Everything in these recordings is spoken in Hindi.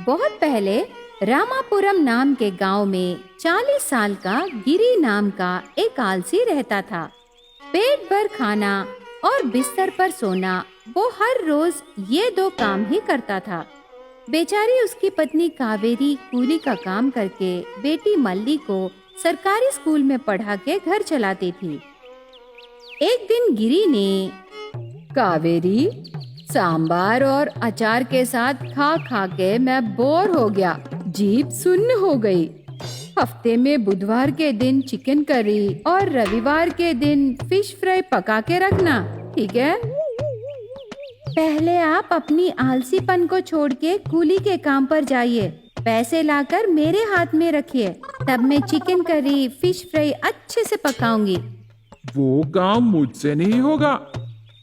बहुत पहले रामापुरम नाम के गांव में 40 साल का गिरी नाम का एक आलसी रहता था। पेट भर खाना और बिस्तर पर सोना, वो हर रोज ये दो काम ही करता था। बेचारी उसकी पत्नी कावेरी कूली का काम करके बेटी मल्ली को सरकारी स्कूल में पढ़ा के घर चलाती थी। एक दिन गिरी ने, कावेरी, सांबार और अचार के साथ खा खा के मैं बोर हो गया, जीभ सुन्न हो गई। हफ्ते में बुधवार के दिन चिकन करी और रविवार के दिन फिश फ्राई पका के रखना, ठीक है? पहले आप अपनी आलसीपन को छोड़ के कूली के काम पर जाइए, पैसे लाकर मेरे हाथ में रखिए, तब मैं चिकन करी फिश फ्राई अच्छे से पकाऊंगी। वो काम मुझसे नहीं होगा।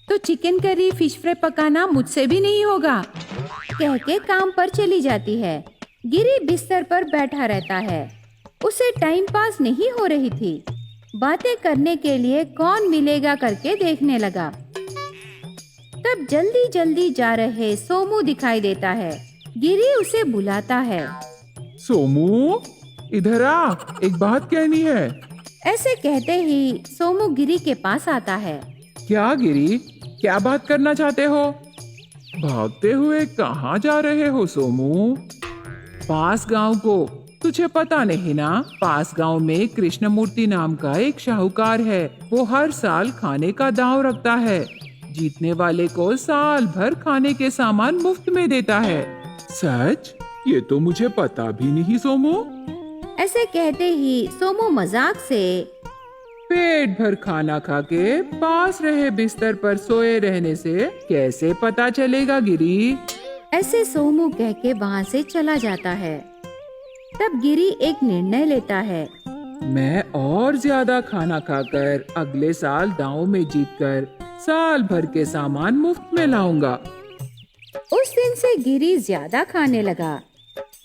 तो चिकन करी फिश फ्राई पकाना मुझसे भी नहीं होगा, कह के काम पर चली जाती है। गिरी बिस्तर पर बैठा रहता है। उसे टाइम पास नहीं हो रही थी। बातें करने के लिए कौन मिलेगा करके देखने लगा। तब जल्दी जल्दी जा रहे सोमू दिखाई देता है। गिरी उसे बुलाता है। सोमू, इधर आ, एक बात कहनी है। ऐसे कहते ही सोमू गिरी के पास आता है। क्या गिरी, क्या बात करना चाहते हो? भागते हुए कहाँ जा रहे हो सोमू? पास गांव को तुझे पता नहीं ना? पास गांव में कृष्णमूर्ति नाम का एक शाहूकार है। वो हर साल खाने का दांव रखता है। जीतने वाले को साल भर खाने के सामान मुफ्त में देता है। सच? ये तो मुझे पता भी नहीं सोमू। ऐसे कहते ही सोमू मजाक से, पेट भर खाना खा के पास रहे बिस्तर पर सोए रहने से कैसे पता चलेगा गिरी? ऐसे सोमू कह के वहाँ से चला जाता है। तब गिरी एक निर्णय लेता है। मैं और ज्यादा खाना खाकर अगले साल दांव में जीतकर साल भर के सामान मुफ्त में लाऊंगा। उस दिन से गिरी ज्यादा खाने लगा।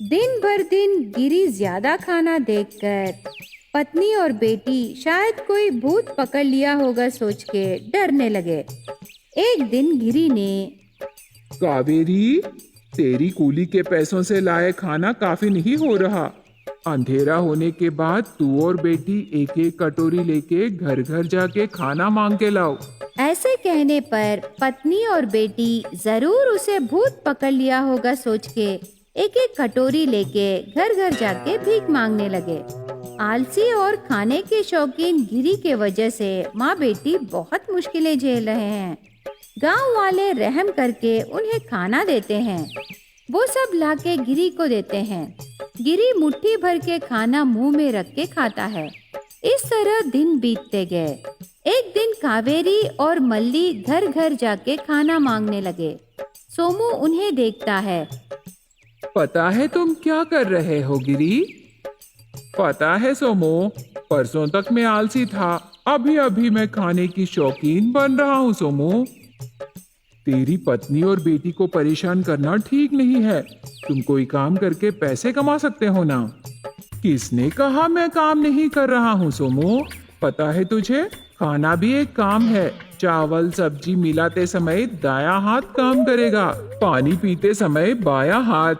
दिन भर दिन गिरी ज्यादा खाना देखकर पत्नी और बेटी शायद कोई भूत पकड़ लिया होगा सोच के डरने लगे। एक दिन गिरी ने, कावेरी, तेरी कूली के पैसों से लाए खाना काफी नहीं हो रहा। अंधेरा होने के बाद तू और बेटी एक एक कटोरी लेके घर घर जाके खाना मांग के लाओ। ऐसे कहने पर पत्नी और बेटी जरूर उसे भूत पकड़ लिया होगा सोच के एक एक कटोरी लेके घर घर जाके भीख मांगने लगे। आलसी और खाने के शौकीन गिरी के वजह से माँ बेटी बहुत मुश्किलें झेल रहे हैं। गांव वाले रहम करके उन्हें खाना देते हैं। वो सब लाके गिरी को देते हैं। गिरी मुट्ठी भर के खाना मुंह में रख के खाता है। इस तरह दिन बीतते गए। एक दिन कावेरी और मल्ली घर घर जाके खाना मांगने लगे। सोमू उन्हें देखता है। पता है तुम क्या कर रहे हो गिरी? पता है सोमू, परसों तक मैं आलसी था, अभी अभी मैं खाने की शौकीन बन रहा हूँ सोमू। तेरी पत्नी और बेटी को परेशान करना ठीक नहीं है। तुम कोई काम करके पैसे कमा सकते हो ना। किसने कहा मैं काम नहीं कर रहा हूँ सोमू? पता है तुझे, खाना भी एक काम है। चावल सब्जी मिलाते समय दायां हाथ काम करेगा, पानी पीते समय बायां हाथ,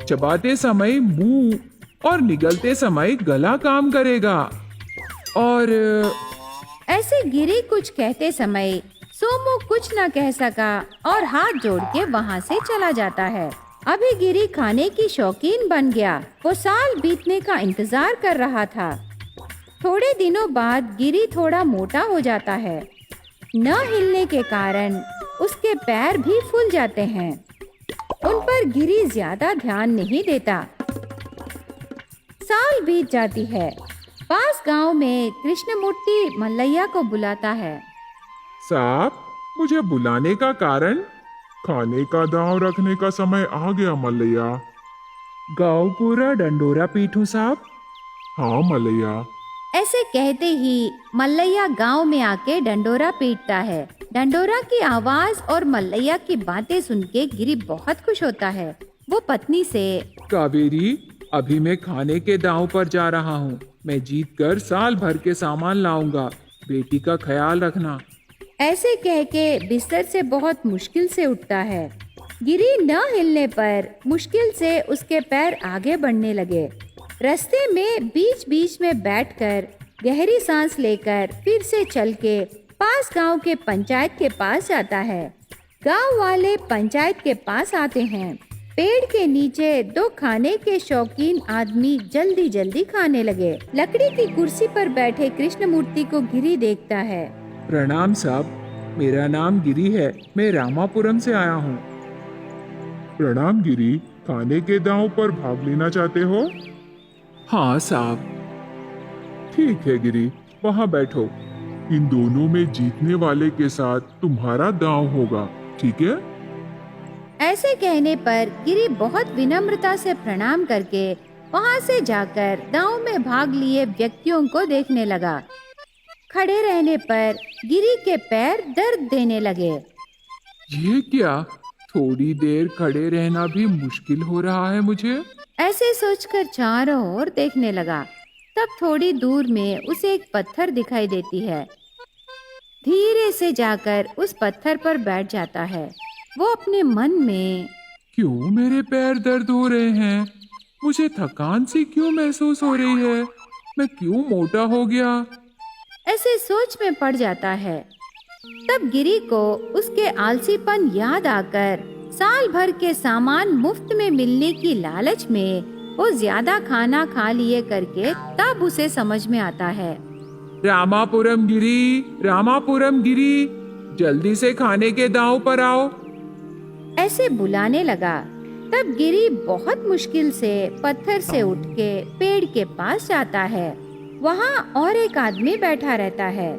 चबाते समय मुंह और निगलते समय गला काम करेगा। और ऐसे गिरी कुछ कहते समय सोमू कुछ न कह सका और हाथ जोड़ के वहाँ से चला जाता है। अभी गिरी खाने की शौकीन बन गया। वो साल बीतने का इंतजार कर रहा था। थोड़े दिनों बाद गिरी थोड़ा मोटा हो जाता है। न हिलने के कारण उसके पैर भी फूल जाते हैं। उन पर गिरी ज्यादा ध्यान नहीं देता। साल बीत जाती है। पास गांव में कृष्णमूर्ति मल्लैया को बुलाता है। साहब, मुझे बुलाने का कारण? खाने का दांव रखने का समय आ गया मल्लैया। गांव पूरा डंडोरा पीटूं साहब? हाँ मल्लैया। ऐसे कहते ही मल्लैया गांव में आके डंडोरा पीटता है। डंडोरा की आवाज और मल्लैया की बातें सुन के गिरी बहुत खुश होता है। वो पत्नी से, कावेरी, अभी मैं खाने के दांव पर जा रहा हूँ। मैं जीत कर साल भर के सामान लाऊंगा। बेटी का ख्याल रखना। ऐसे कह के बिस्तर से बहुत मुश्किल से उठता है। गिरी न हिलने पर मुश्किल से उसके पैर आगे बढ़ने लगे। रास्ते में बीच बीच में बैठकर गहरी सांस लेकर फिर से चल के पास गांव के पंचायत के पास जाता है। गांव वाले पंचायत के पास आते हैं। पेड़ के नीचे दो खाने के शौकीन आदमी जल्दी जल्दी खाने लगे। लकड़ी की कुर्सी पर बैठे कृष्णमूर्ति को गिरी देखता है। प्रणाम साहब, मेरा नाम गिरी है, मैं रामापुरम से आया हूँ। प्रणाम गिरी, खाने के दांव पर भाग लेना चाहते हो? हाँ साहब। ठीक है गिरी, वहाँ बैठो। इन दोनों में जीतने वाले के साथ तुम्हारा दांव होगा, ठीक है? ऐसे कहने पर गिरी बहुत विनम्रता से प्रणाम करके वहाँ से जाकर दांव में भाग लिए व्यक्तियों को देखने लगा। खड़े रहने पर गिरी के पैर दर्द देने लगे। ये क्या, थोड़ी देर खड़े रहना भी मुश्किल हो रहा है मुझे। ऐसे सोचकर चारों ओर देखने लगा। तब थोड़ी दूर में उसे एक पत्थर दिखाई देती है। धीरे से जाकर उस पत्थर पर बैठ जाता है। वो अपने मन में, क्यों मेरे पैर दर्द हो रहे हैं? मुझे थकान सी क्यों महसूस हो रही है? मैं क्यों मोटा हो गया? ऐसे सोच में पड़ जाता है। तब गिरी को उसके आलसीपन याद आकर साल भर के सामान मुफ्त में मिलने की लालच में वो ज्यादा खाना खा लिए करके तब उसे समझ में आता है। रामापुरम गिरी, रामापुरम गिरी, जल्दी से खाने के दांव पर आओ। ऐसे बुलाने लगा। तब गिरी बहुत मुश्किल से पत्थर से उठ के पेड़ के पास जाता है। वहाँ और एक आदमी बैठा रहता है।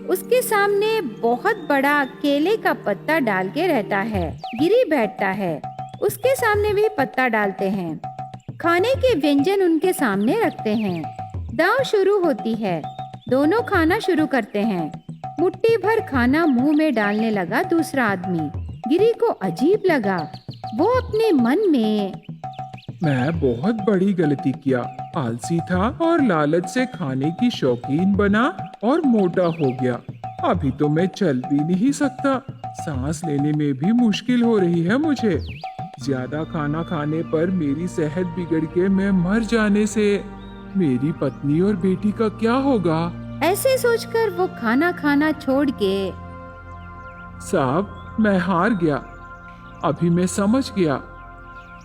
उसके सामने बहुत बड़ा केले का पत्ता डाल के रहता है। गिरी बैठता है। उसके सामने भी पत्ता डालते हैं। खाने के व्यंजन उनके सामने रखते हैं। दांव शुरू होती है। दोनों खाना शुरू करते हैं। मुट्ठी भर खाना मुंह में डालने लगा दूसरा आदमी। गिरी को अजीब लगा। वो अपने मन में, मैं बहुत बड़ी गलती किया। आलसी था और लालच से खाने की शौकीन बना और मोटा हो गया। अभी तो मैं चल भी नहीं सकता। सांस लेने में भी मुश्किल हो रही है मुझे। ज्यादा खाना खाने पर मेरी सेहत बिगड़ के मैं मर जाने से मेरी पत्नी और बेटी का क्या होगा? ऐसे सोचकर वो खाना खाना छोड़ के, साहब, मैं हार गया। अभी मैं समझ गया।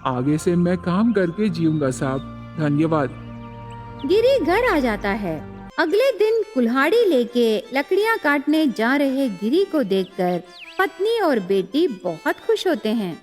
आगे से मैं काम करके जीऊंगा साहब। धन्यवाद। गिरी घर आ जाता है। अगले दिन कुल्हाड़ी लेके लकड़ियां काटने जा रहे गिरी को देखकर पत्नी और बेटी बहुत खुश होते हैं।